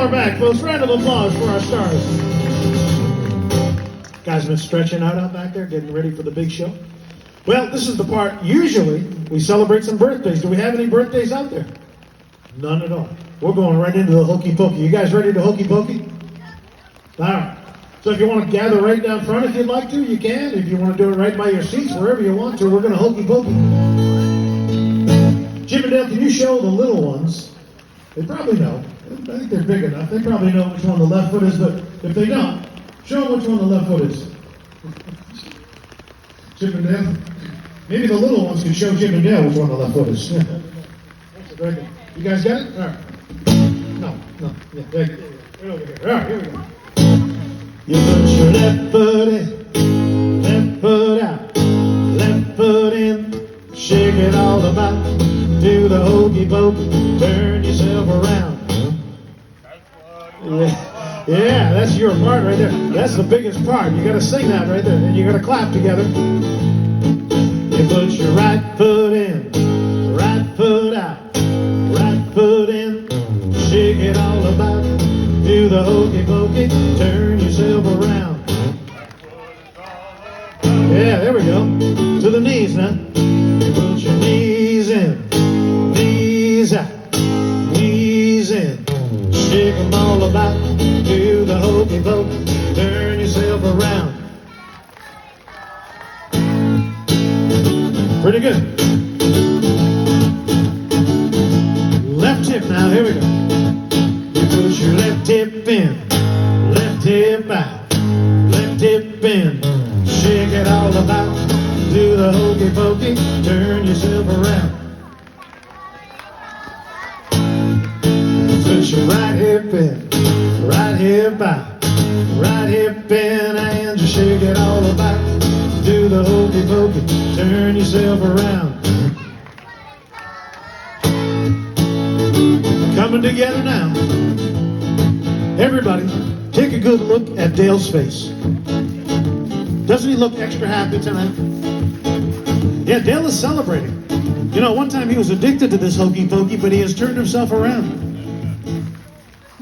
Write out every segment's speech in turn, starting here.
are back, folks. Round of applause for our stars. Guys been stretching out back there, getting ready for the big show. Well, this is the part, usually, we celebrate some birthdays. Do we have any birthdays out there? None at all. We're going right into the hokey pokey. You guys ready to hokey pokey? All right. So if you want to gather right down front, if you'd like to, you can. If you want to do it right by your seats, wherever you want to, we're going to hokey pokey. Chip and Dale, can you show the little ones? They probably know. I think they're big enough. They probably know which one the left foot is, but if they don't, show them which one the left foot is. Chip and Dale. Maybe the little ones can show Chip and Dale which one the left foot is. Yeah. You guys got it? All right. No. Yeah, there you go. Right over here. All right, here we go. You put your left foot in, left foot out, left foot in, shake it all about, do the hokey pokey, turn yourself around. Yeah, that's your part right there. That's the biggest part. You got to sing that right there, and you got to clap together. You put your right foot in, right foot out, right foot in, shake it all about, do the hokey pokey, turn yourself around. Yeah, there we go. To the knees now. Put your knees in, knees out, knees in, shake them all about, do the hokey pokey, turn yourself around. Pretty good. Left hip now, here we go. You put your left hip in, left hip out, left hip in, shake it all about, do the hokey pokey, turn yourself around. Put your right hip in, right hip out, right hip in, and just shake it all about, do the hokey pokey, turn yourself around. Coming together now. Everybody, take a good look at Dale's face. Doesn't he look extra happy tonight? Yeah, Dale is celebrating. You know, one time he was addicted to this hokey pokey, but he has turned himself around.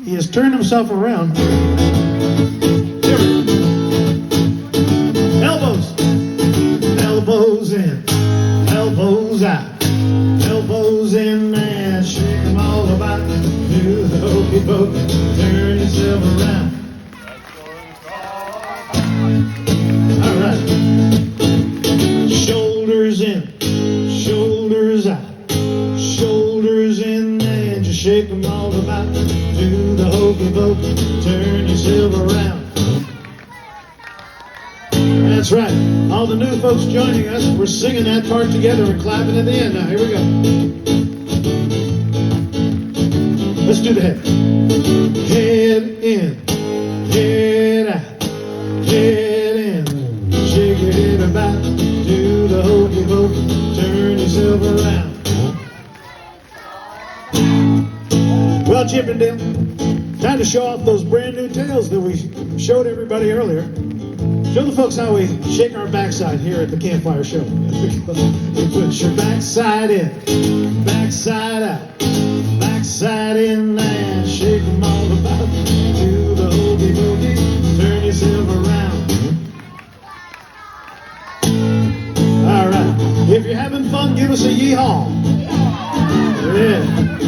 He has turned himself around. Here we go. Elbows. Elbows in. Elbows out. Elbows in and shake them all about. Do the hokey pokey. Turn yourself around. All right. Shoulders in. Shoulders out. Shoulders in and just shake them all about. Do the hokey pokey. Turn yourself around. That's right. All the new folks joining us, we're singing that part together and clapping at the end. Now, here we go. Let's do the head. Head in, head out, head in. Shake your head about, do the hokey pokey, turn yourself around. Well, Chip and Dale, time to show off those brand new tails that we showed everybody earlier. Show the folks how we shake our backside here at the Campfire Show. You put your backside in, backside out, backside in, and shake them all about. Do the hokey pokey, turn yourself around. All right. If you're having fun, give us a yeehaw. Yeah.